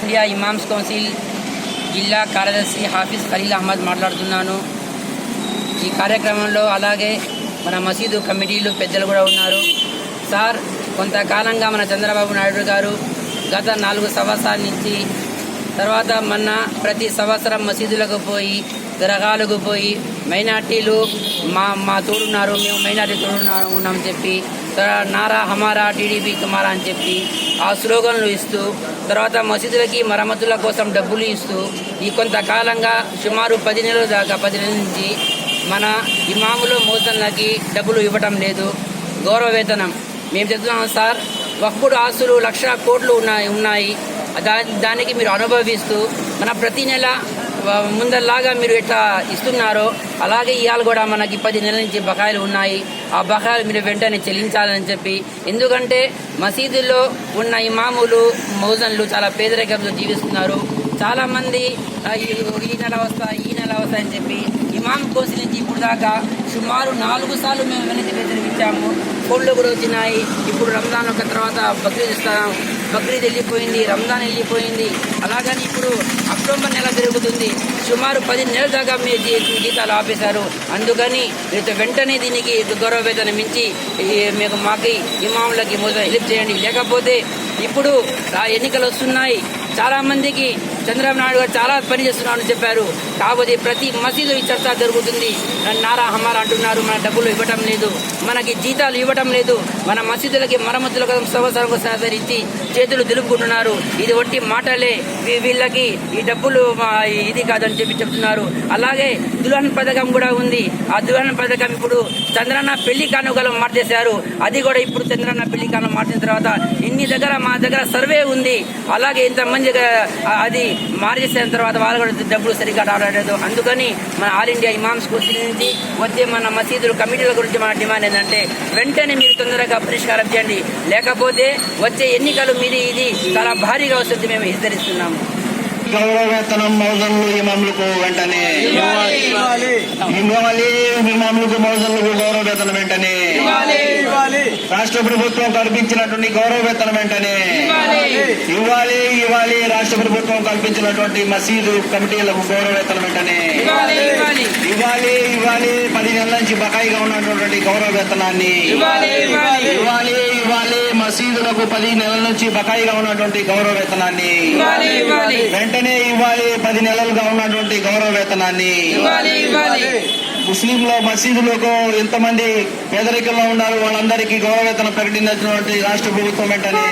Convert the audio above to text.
India imams council జిల్లా కార్యదర్శి హాఫీజ్ ఖలీల్ అహ్మద్ మాట్లాడుతున్నాను. ఈ కార్యక్రమంలో అలాగే మన మసీదు కమిటీలు పెద్దలు కూడా ఉన్నారు. సార్, కొంతకాలంగా మన చంద్రబాబు నాయుడు గారు గత 4 సంవత్సరాల నుంచి తర్వాత మొన్న ప్రతి సంవత్సరం మసీదులకు పోయి దర్గాలకు పోయి మైనార్టీలు మా తోడున్నారు, మేము మైనార్టీ ఉన్నామని చెప్పి నారా హమారా టీడీపీ తుమారా అని చెప్పి ఆ స్లోగన్లు ఇస్తూ తర్వాత మసీదులకి మరమ్మతుల కోసం డబ్బులు ఇస్తూ ఈ కొంతకాలంగా సుమారు 10 నెలల దాకా 10 నెలల నుంచి మన ఇమాములు మోజన్లకి డబ్బులు ఇవ్వటం లేదు. గౌరవ వేతనం మేము చెప్తున్నాం సార్. వక్ఫ్ ఆస్తులు 1,00,000 కోట్లు ఉన్నాయి. దానికి మీరు అనుభవిస్తూ మన ప్రతి నెల ముందల్లాగా మీరు ఎట్లా ఇస్తున్నారో అలాగే ఇవాళ కూడా మనకి 10 నెలల నుంచి బకాయిలు ఉన్నాయి. ఆ బకాయిలు మీరు వెంటనే చెల్లించాలని చెప్పి, ఎందుకంటే మసీదుల్లో ఉన్న ఇమాములు మౌజన్లు చాలా పేదరికంతో జీవిస్తున్నారు. చాలామంది ఈ నెల వస్తాయని చెప్పి ఇమామ్ కౌన్సిల్ నుంచి ఇప్పుడు దాకా సుమారు 4 సార్లు మేము వెనక్కి వ్యతిరేకించాము. కోళ్ళు కూడా వచ్చినాయి. ఇప్పుడు రంజాన్ ఒక తర్వాత బక్రీద్ ఇస్తాం. బక్రీద్ వెళ్ళిపోయింది, రంజాన్ వెళ్ళిపోయింది. అలాగని ఇప్పుడు అక్టోబర్ నెల జరుగుతుంది. సుమారు 10 నెలల దాకా మీ జీతాలు ఆపేశారు. అందుకని వెంటనే దీనికి గౌరవ వేతనం మించి మాకు ఇమాములకి మొదలు హెల్ప్ చేయండి. లేకపోతే ఇప్పుడు ఎన్నికలు వస్తున్నాయి. చాలా మందికి చంద్రబాబు నాయుడు గారు చాలా పని చేస్తున్నారని చెప్పారు. కాకపోతే ప్రతి మసీదు ఈ చర్చ జరుగుతుంది. నారా హమారా అంటున్నారు, మన డబ్బులు ఇవ్వటం లేదు, మనకి జీతాలు ఇవ్వటం లేదు, మన మసీదులకి మరమ్మతుల కోసం సంవత్సరం సహకరించి చేతులు దులుపుకుంటున్నారు. ఇది ఒట్టి మాటలే, వీళ్ళకి ఈ డబ్బులు ఇది కాదని చెప్పి చెప్తున్నారు. అలాగే దుల్హన్ పథకం కూడా ఉంది. ఆ దుల్హన్ పథకం ఇప్పుడు చంద్రన్న పెళ్లి కానుకలు మార్చేశారు. అది కూడా ఇప్పుడు చంద్రన్న పెళ్లి కానుక మార్చిన తర్వాత మా దగ్గర సర్వే ఉంది. అలాగే ఇంతమంది అది మార్చేసిన తర్వాత వాళ్ళు కూడా డబ్బులు సరిగ్గా రావట్లేదు. అందుకని మన ఆల్ ఇండియా ఇమామ్స్ కౌన్సిల్ నుంచి వచ్చే మన మసీదులు కమిటీల గురించి మన డిమాండ్ ఏంటంటే వెంటనే మీరు తొందరగా పరిష్కారం చేయండి. లేకపోతే వచ్చే ఎన్నికలు మీది ఇది చాలా భారీగా వస్తుంది. మేము హెచ్చరిస్తున్నాము. గౌరవ వేతనం మౌజన్లు ఇమాములకు వెంటనే ఇమాములకు మౌజన్లకు గౌరవ వేతనం వెంటనే రాష్ట్ర ప్రభుత్వం కల్పించినటువంటి గౌరవ వేతనం వెంటనే ఇవ్వాలి. రాష్ట్ర ప్రభుత్వం కల్పించినటువంటి మసీదు కమిటీలకు గౌరవ వేతనం వెంటనే ఇవ్వాలి. 10 నెలల నుంచి బకాయిగా ఉన్నటువంటి గౌరవ వేతనాన్ని ఇవ్వాలి. మసీదులకు 10 నెలల నుంచి బకాయిగా ఉన్నటువంటి గౌరవ వేతనాన్ని వెంటనే ఇవ్వాలి. 10 నెలలుగా ఉన్నటువంటి గౌరవ వేతనాన్ని ముస్లింల మసీదులకు ఎంతమంది పేదరికంలో ఉన్నారు వాళ్ళందరికీ గౌరవ వేతనం ప్రకటించినటువంటి రాష్ట్ర ప్రభుత్వం వెంటనే